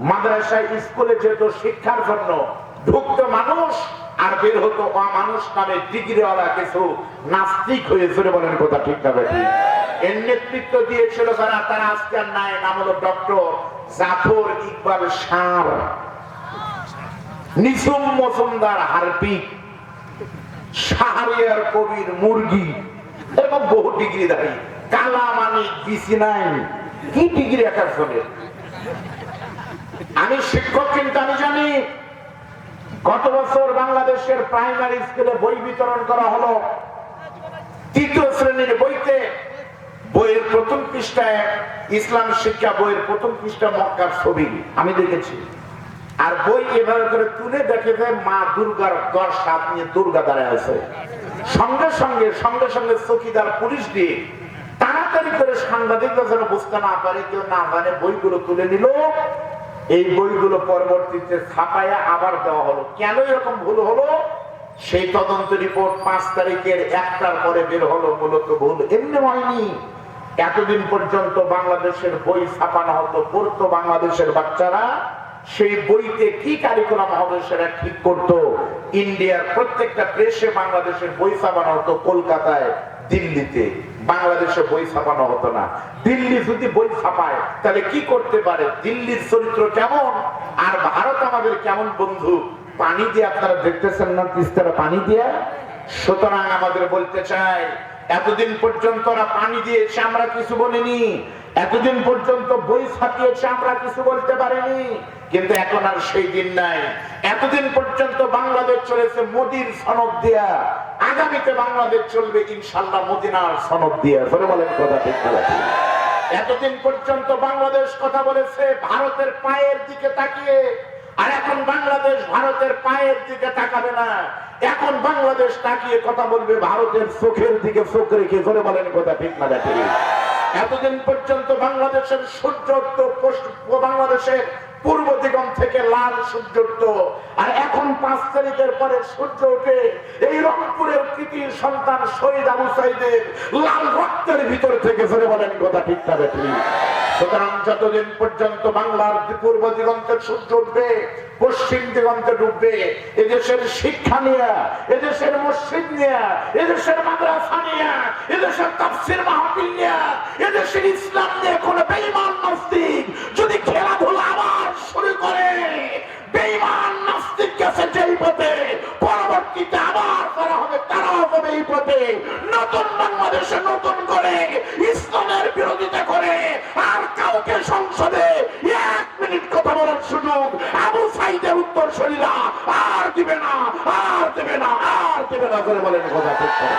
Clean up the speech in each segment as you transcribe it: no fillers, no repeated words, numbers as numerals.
মাদ্রাসায় স্কুলে যেত শিক্ষার জন্য, ঢুকতো মানুষ আর বের হতো অমানুষ নামে ডিগ্রিওয়ালা কিছু নাস্তিক হয়ে চলে। বলেন কথা ঠিক না বেঠিক? এর নেতৃত্ব দিয়েছিল যারা, তারা আজকে আর নাই। নাম হলো ডক্টর জাফর ইকবাল সার, নিসুম মজুমদার হারপিক, শাহরিয়ার কবির মুরগি, এবং বহু ডিগ্রিধারী, কালামানিক বিসিনাইন। কি ডিগ্রি একার ফলে? আমি শিক্ষক, কিন্তু আমি জানি গত বছর বাংলাদেশের প্রাইমারি স্কুলে বই বিতরণ করা হলো। তৃতীয় শ্রেণীর বইতে, বইয়ের প্রথম পৃষ্ঠায় ইসলাম শিক্ষা বইয়ের প্রথম পৃষ্ঠা মক্কার ছবি আমি দেখেছি। আর বই এভাবে করে তুলে দেখে যে মা দুর্গার 10 হাত নিয়ে দুর্গা দাঁড়ায় আছে। সঙ্গে সঙ্গে চৌকিদার পুলিশ দিয়ে তাড়াতাড়ি করে সাংবাদিকরা যেন বুঝতে না পারে, কেউ না জানে, বইগুলো তুলে নিল। এই বইগুলো পরবর্তীতে ছাপায়া আবার দেওয়া হলো। কেন এরকম ভুল হলো সেই তদন্ত রিপোর্ট 5 তারিখের 1টার পরে বের হলো। মূলত ভুল এমনি হয়নি। এতদিন পর্যন্ত বাংলাদেশের বই ছাপানো হতো, পড়তো বাংলাদেশের বাচ্চারা। সেই বইতে কি কারিকুলাম হবে সেটা ঠিক করতো। ইন্ডিয়ার প্রত্যেকটা প্রেসে বাংলাদেশের বই ছাপানো হতো, কলকাতায়, দিল্লিতে। বাংলাদেশে বই ছাপানো হতো না। দিল্লি যদি বই ছাপায় তাহলে কি করতে পারে? দিল্লির চরিত্র কেমন আর ভারত আমাদের কেমন বন্ধু, পানি দিয়ে আপনারা দেখতেছেন না তিস্তারা পানি দিয়ে। সুতরাং আমাদের বলতে চাই, এতদিন পর্যন্ত ওরা পানি দিয়েছে, আমরা কিছু বলিনি। এতদিন পর্যন্ত বই ছাপিয়েছে, আমরা কিছু বলতে পারিনি। কিন্তু এখন আর সেই দিন নাই। এতদিন পর্যন্ত বাংলাদেশ চলেছে মোদির সনদ দিয়া, আগামীতে বাংলাদেশ চলবে ইনশাআল্লাহ মদিনার সনদ দিয়া। ধরে বলেন কথা ঠিক না? এতদিন পর্যন্ত বাংলাদেশ কথা বলেছে ভারতের পায়ের দিকে তাকিয়ে, আর এখন বাংলাদেশ ভারতের পায়ের দিকে তাকাবে না। এখন বাংলাদেশ তাকিয়ে কথা বলবে ভারতের চোখের দিকে চোখ রেখে। ধরে বলেন কথা ঠিক না? এতদিন পর্যন্ত বাংলাদেশের সূর্য উঠতো, বাংলাদেশের পূর্ব দিগম থেকে লাল সূর্য উঠতো, আর এখন 5 তারিখের পরে সূর্য ওঠে এই রংপুরের কৃতি সন্তান শহীদ আবু সাইদের লাল রক্তের ভিতর থেকে। ধরে বলেন কথা ঠিক না? সুতরাং যতদিন পর্যন্ত বাংলার পূর্ব দিগন্তে সূর্য উঠবে, পশ্চিম দিগন্তে ডুববে, এদেশের শিক্ষা নিয়ে, এদেশের মসজিদ নিয়ে, এদেশের মাদ্রাসা নিয়ে, এদেশের তাফসীর মাহফিল নিয়ে, এদেশের ইসলাম নিয়ে কোন বেঈমান নাস্তিক যদি খেলাধুলা আবার শুরু করে, বেঈমান নাস্তিক গেছে যেই পথে, পরবর্তীতে আবার করা হবে তারাও হবে এই পথে। নতুন বাংলাদেশে নতুন করে ইসলামের বিরোধিতা করে আর কাউকে সংসদে 1 মিনিট কথা বলার সুযোগ আবু সাইদের উত্তরসূরিরা আর দিবে না, আর দেবে না, আর দেবে না। করে বলেন কথা ঠিক করে।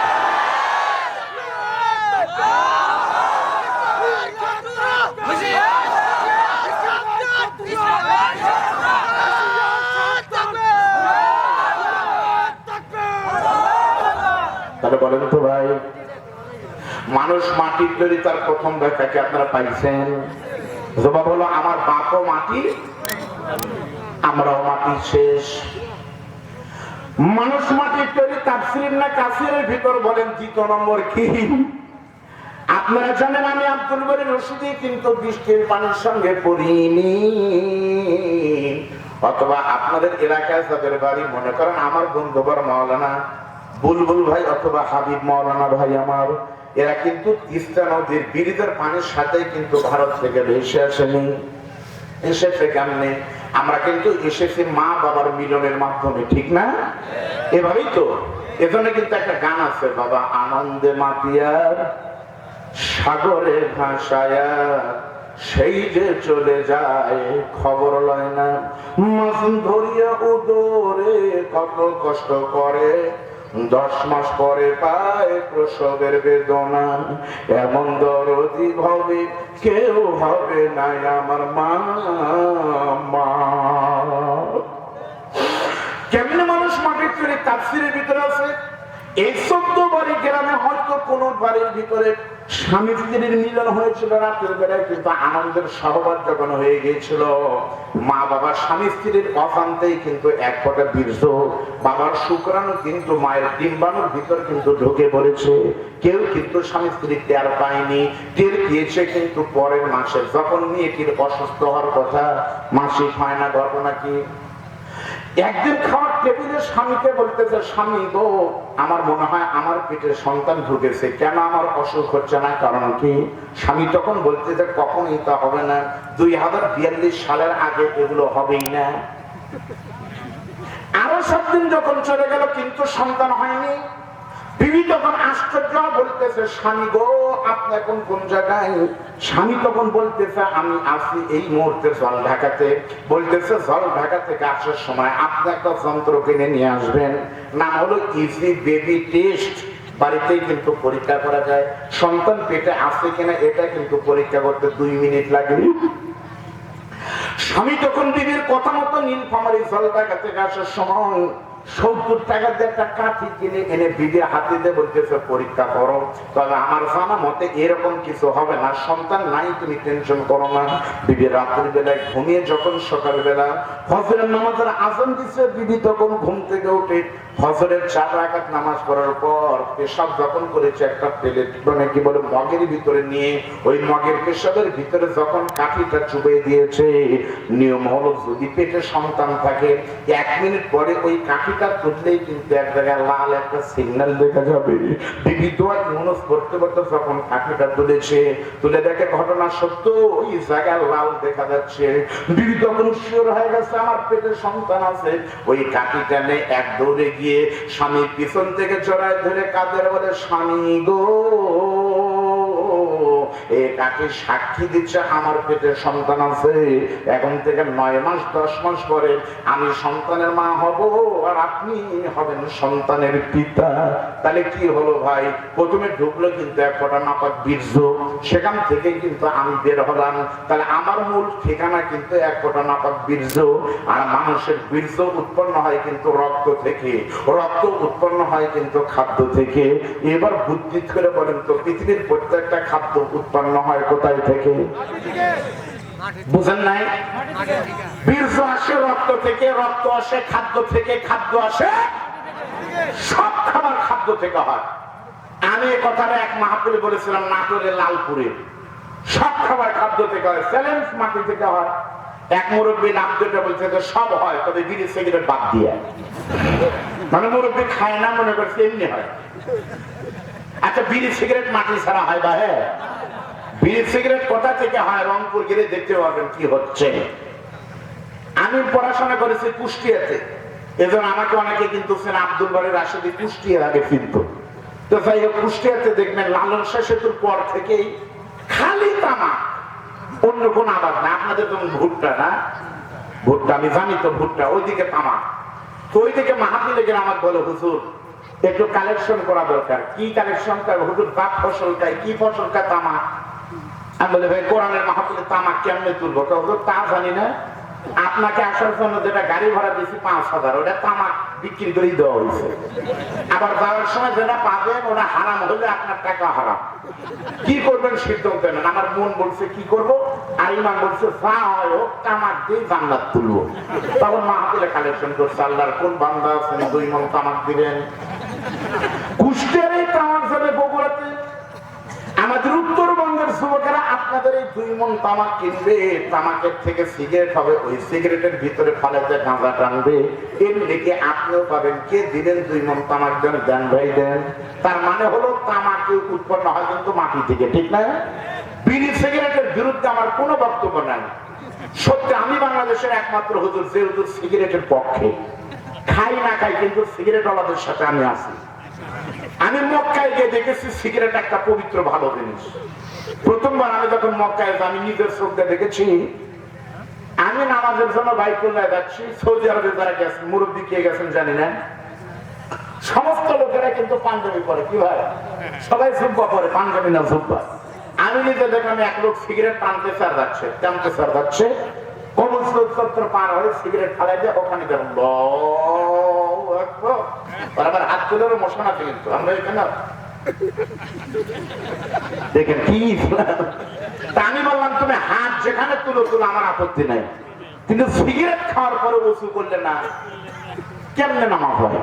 তাহলে বলেন তো ভাই, মানুষ মাটির তৈরি তার প্রথম ব্যাখ্যাকে আপনারা পাইছেন? জবাব হলো আমার বাপও মাটি, আমরাও মাটি শেষ। মানুষ মাটির তৈরি তাফসীর না কাসিরের ভিতর বলেন 2 নম্বর কি? আপনারা জানেন আমি আব্দুল বারী রশিদি কিন্তু বৃষ্টির পানির সঙ্গে পড়িনি। অথবা আপনাদের এলাকায় যাদের বাড়ি, মনে করেন আমার বন্ধুবর মাওলানা বুলবুল ভাই অথবা হাবিব মাওলানা ভাই আমার, এরা কিন্তু তিস্তা নদীর ব্রিজের পানির সাথে কিন্তু ভারত থেকে ভেসে আসেনি। এসেছে কেমনে? আমরা কিন্তু এসেছি মা বাবার মিলনের মাধ্যমে, ঠিক না? এভাবেই তো। এজন্য কিন্তু একটা গান আছে, বাবা আনন্দে মাতিয়ার সাগরে ভাসায়া সেই যে চলে যায় খবর লয় না, মাছ ধরিয়া উদরে কত কষ্ট করে, 10 মাস পরে পায় প্রসবের বেদনা, এমন দরদি ভাবে কেউ হবে না আমার মা। কেমনে মানুষ মাটির তৈরি তাফসীরের ভিতরে আছে। এই 14 বাড়ি গ্রামে হজ তো কোন বাড়ির ভিতরে স্বামী স্ত্রীর মিলন হয়েছিল রাতের বেলায়, কিন্তু আনন্দের সহবাস যখন হয়ে গিয়েছিল, মা বাবা স্বামী স্ত্রীর অজান্তেই কিন্তু এক ফোঁটা বীর্য বাবার শুক্রাণু কিন্তু মায়ের ডিম্বাণুর ভিতর কিন্তু ঢুকে পড়েছে। কেউ কিন্তু স্বামী স্ত্রী টের পায়নি, টের পেয়েছে কিন্তু পরের মাসে, যখন মেয়েটির অসুস্থ হওয়ার কথা, মাসিক হয় না, ঘটনা কি? একদিন খাওয়ার টেবিলে স্বামীকে বলতেছে, স্বামী গো, আমার মনে হয় আমার পেটে সন্তান ঢুকেছে, কেন আমার অসুখ হচ্ছে না, কারণ কি? স্বামী তখন বলতেছে, কখনোই তা হবে না, 2042 সালের আগে এগুলো হবেই না। আরো 7 দিন যখন চলে গেল কিন্তু সন্তান হয়নি। বিবি তখন আশ্চর্য, বলতেছে, স্বামী গো, আপনি এখন কোন জায়গায়? স্বামী তখন বলতেছে, আমি আছি এই মুহূর্তে জল ঢাকাতে। বলতেছে, জল ঢাকা থেকে আসার সময় আপনি একটা যন্ত্র কিনে নিয়ে আসবেন, নাম হলো ইজি বেবি টেস্ট। বাড়িতেই কিন্তু পরীক্ষা করা যায় সন্তান পেটে আছে কিনা, এটা কিন্তু পরীক্ষা করতে 2 মিনিট লাগে। স্বামী তখন বিবির কথা মতো নীলফামারী জল ঢাকা থেকে আসার সময় 70 টাকা দিয়ে একটা কাঠি কিনে এনে বিবির হাতে দিয়ে বলতেছে, পরীক্ষা করো। তবে আমার জানা মতে এরকম কিছু হবে না, সন্তান নাই, তুমি টেনশন করো না। বিবি রাতের বেলায় ঘুমিয়ে যখন সকালবেলা ফজরের নামাজের আজান দিচ্ছে, বিবি তখন ঘুম থেকে উঠে ফজরের 4 রাকাত নামাজ পড়ার পর পেশাব যখন করেছে, একটা প্লেট মানে কি বলে মগের ভিতরে নিয়ে ওই মগের পেশাবের ভিতরে যখন কাঠিটা চুবিয়ে দিয়েছে, নিয়ম হলো যদি পেটে সন্তান থাকে 1 মিনিট পরে ওই কাঠিটা তুললেই কিন্তু এক জায়গায় লাল একটা সিগন্যাল দেখা যাবে। বিবি দোয়া মনস করতে করতে যখন কাঠিটা তুলেছে, তুলে দেখে ঘটনা সত্য, ওই জায়গায় লাল দেখা যাচ্ছে। বিবি তখন শিওর হয়ে গেছে আমার পেটে সন্তান আছে। ওই কাঠিটা নিয়ে এক দৌড়ে গিয়ে স্বামীর পিছন থেকে জড়ায় ধরে কাঁদে, বলে, স্বামী গো, এই কাঠি সাক্ষী দিচ্ছে আমার পেটে সন্তান আছে, এখন থেকে 9 মাস 10 মাস পরে আমি সন্তানের মা হব, আর আপনি হবেন সন্তানের পিতা। তাহলে কি হলো ভাই? প্রথমে ঢুকলো কিন্তু এক ফোঁটা নাপাক বীর্য, সেখান থেকে কিন্তু আমি বের হলাম। তাহলে আমার মূল ঠিকানা কিন্তু এক ফোঁটা নাপাক বীর্য। আর মানুষের বীর্য উৎপন্ন হয় কিন্তু রক্ত থেকে, রক্ত উৎপন্ন হয় কিন্তু খাদ্য থেকে। এবার বুদ্ধি করে বলেন তো, পৃথিবীর প্রত্যেকটা খাদ্য উৎপন্ন হয় কোথায় থেকে? বুঝেন নাই? বীর্য আসে রক্ত থেকে, রক্ত আসে খাদ্য থেকে, খাদ্য আসে, সব খাবার খাদ্য থেকে হয়। আমি এই কথাটা এক মাহফিলে বলেছিলাম নাটোরের লালপুরে, সব খাবার খাদ্য থেকে হয়, চ্যালেঞ্জ মাটি থেকে হয়। এক মুরব্বী নাম দুটো বলছে যে সব হয়, তবে বিড়ি সিগারেট বাদ দিয়ে। মানে মুরব্বী খায় না, মনে করছে এমনি হয়। আচ্ছা, বিড়ি সিগারেট মাটি ছাড়া হয় বা? হ্যাঁ, বিড়ি সিগারেট কোথা থেকে হয়? রংপুর গেলে দেখতে পারবেন কি হচ্ছে। আমি পড়াশোনা করেছি কুষ্টিয়াতে, এজন্য আমাকে অনেকে কিন্তু আব্দুল বারী রাশেদী কুষ্টিয়ার আগে চিনত। তো যাই হোক, কুষ্টিয়াতে দেখবেন লালন শাহ সেতুর পর থেকেই খালি তামাক, অন্য কোন আবাদ না। আপনাদের যেমন ভুট্টা না, ভুট্টা আমি জানি তো, ভুট্টা ওইদিকে তামাক। তো ওইদিকে মাহফিলে গেলে আমাকে বলে, হুজুর একটু কালেকশন করা দরকার। কি কালেকশন করবে হুজুর? জাত ফসল খায়, কি ফসল খায়? তামাক। আমি বলি, ভাই কোরআনের মাহফিলে তামাক কেমনে তুলবো? হুজুর তা জানি না, আপনাকে আসার জন্য যেটা গাড়ি ভাড়া দিয়েছি 5,000, ওটা তামাক বিক্রি করেই দেওয়া হয়েছে। আবার যাওয়ার সময় যেটা পাবেন ওটা হারাম হলে আপনার টাকা হারাম। কি করবেন সিদ্ধান্ত নেন। আমার মন বলছে কি করবো, আর ইমাম বলছে যা হয় হোক তামাক দিয়ে জান্নাত তুলবো। তখন মাহফিলে কালেকশন করছে, আল্লাহর কোন বান্দা আছেন 2 মণ তামাক দিবেন। কুষ্টিয়ার এই তামাক যাবে বগুড়াতে। আমাদের উত্তরবঙ্গের যুবকেরা আপনাদের এই 2 মণ তামাক কিনবে, তামাকের থেকে সিগারেট হবে, ওই সিগারেটের ভিতরে ফালাতে গাঁজা টানবে, এমনি কি আপনিও পাবেন। কে দিলেন 2 মণ তামাক? দেন ভাই দেন। তার মানে হলো তামাকে উৎপন্ন হয় কিন্তু মাটি থেকে, ঠিক না? বিড়ি সিগারেটের বিরুদ্ধে আমার কোনো বক্তব্য নাই। সত্যি আমি বাংলাদেশের একমাত্র হুজুর যে হুজুর সিগারেটের পক্ষে। খাই না খাই কিন্তু সিগারেট ওয়ালাদের সাথে আমি আছি। আমি মক্কায় গিয়ে দেখেছি সিগারেট একটা পবিত্র ভালো জিনিস। প্রথমবার আমি যখন মক্কায় আমি নিজের চোখে দেখেছি। আমি নামাজের জন্য বাইতুল্লাহ যাচ্ছি, সৌদি আরবে যারা গেছেন, মুরব্বী কে গেছেন জানি না, সমস্ত লোকেরা কিন্তু পাঞ্জাবি পরে। কি ভাই, সবাই জুব্বা পরে, পাঞ্জাবি না জুব্বা। আমি নিজে দেখলাম এক লোক সিগারেট টানতে চার যাচ্ছে, টানতে চার যাচ্ছে, কবুল চত্বর পার হয়ে সিগারেট ফালাই দিয়ে ওখানে গেলাম। আবার হাত তুলে মশান আছে কিন্তু আমরা এখানে দেখেন কি ইসলাম। তা আমি বললাম তুমি হাত যেখানে তুলো তুলো, আমার আপত্তি নাই, কিন্তু সিগারেট খাওয়ার পরে ওযু করলে না, কেমনে নামাজ হয়?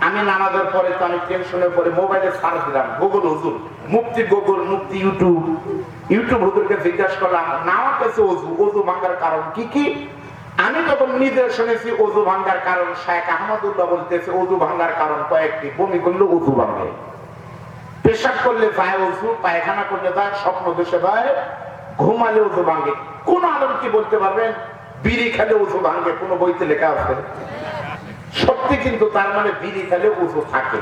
আমি নামাজের পরে তো আমি টেনশনের পরে মোবাইলে সার্চ দিলাম গুগল হুজুর, মুফতি গুগল, মুফতি ইউটিউব হুজুরকে জিজ্ঞাসা করলাম নামাজ কাছে ওযু ভাঙার কারণ কি কি। আমি তখন নিজে শুনেছি ওযু ভাঙার কারণ, শায়েখ আহমদুল্লাহ বলতেছে ওযু ভাঙার কারণ কয়েকটি। বমি করলে ওযু ভাঙে, পেশাব করলে যায় ওযু, পায়খানা করলে যায়, স্বপ্ন দেশে যায়, ঘুমালে ওযু ভাঙে। কোন আলেম কি বলতে পারবেন বিড়ি খেলে ওযু ভাঙে? কোন বইতে লেখা আছে? সত্যি, কিন্তু তার মানে বিড়ি খেলে ওযু থাকে,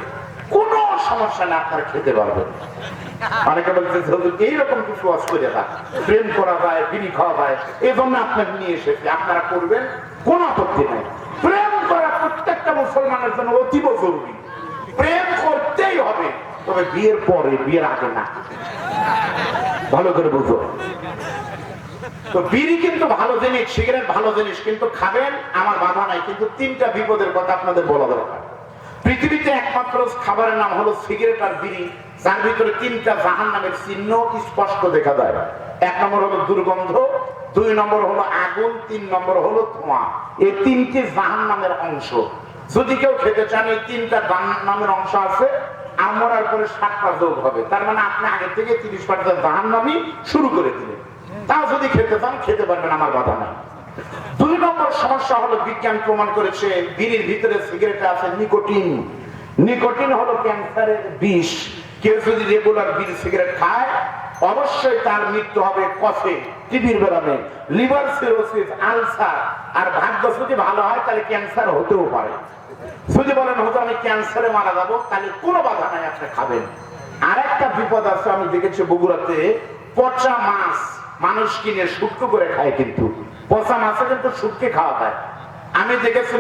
কোন সমস্যা না, আপনার খেতে পারবেন। অনেকে বলতেছে এইরকম কিছু অসুবিধা, প্রেম করা যায়, বিড়ি খাওয়া যায়, এই জন্য আপনাকে নিয়ে এসেছি, আপনারা করবেন, কোন আপত্তি নাই। প্রেম করা প্রত্যেকটা মুসলমানের জন্য অতীব জরুরি, প্রেম করতেই হবে, তবে বিয়ের পরে, বিয়ের আগে না। ভালো করে বুঝো। তো বিড়ি কিন্তু ভালো জিনিস, সিগারেট ভালো জিনিস, কিন্তু খাবেন, আমার বাধা নাই, কিন্তু তিনটা বিপদের কথা আপনাদের বলা দরকার। পৃথিবীতে একমাত্র খাবারের নাম হলো সিগারেট আর বিড়ি, যার ভিতরে তিনটা জাহান্নামের চিহ্ন স্পষ্ট দেখা যায়। এক নম্বর হলো দুর্গন্ধ, দুই নম্বর হলো আগুন, তিন নম্বর হলো ধোঁয়া। এই তিনটি জাহান্নামের অংশ। যদি কেউ খেতে চান, এই তিনটা জাহান্নামের অংশ আছে, আমরার পরে 7টা যোগ হবে, তার মানে আপনি আগে থেকে 30% জাহান্নামী শুরু করে দিলেন। তা যদি খেতে চান খেতে পারবেন, আমার বাধা নাই। দুই নম্বর সমস্যা হলো, বিজ্ঞান প্রমাণ করেছে বিড়ির ভিতরে সিগারেটে আছে নিকোটিন। নিকোটিন হলো ক্যান্সারের বিষ। কেউ যদি রেগুলার বিড়ি সিগারেট খায়, অবশ্যই তার মৃত্যু হবে কফে, টিবির ব্যারামে, লিভার সিরোসিস, আলসার, আর ভাগ্য যদি ভালো হয় তাহলে ক্যান্সার হতেও পারে। যদি বলেন হুজুর আমি ক্যান্সারে মারা যাবো, তাহলে কোনো বাধা নাই, আপনি খাবেন। আর একটা বিপদ আছে, আমি দেখেছি বগুড়াতে পচা মাছ মানুষ কিনে শুক্তো করে খায়, কিন্তু পচা মাছে কিন্তু শুটকে খাওয়া যায়। আমি দেখেছি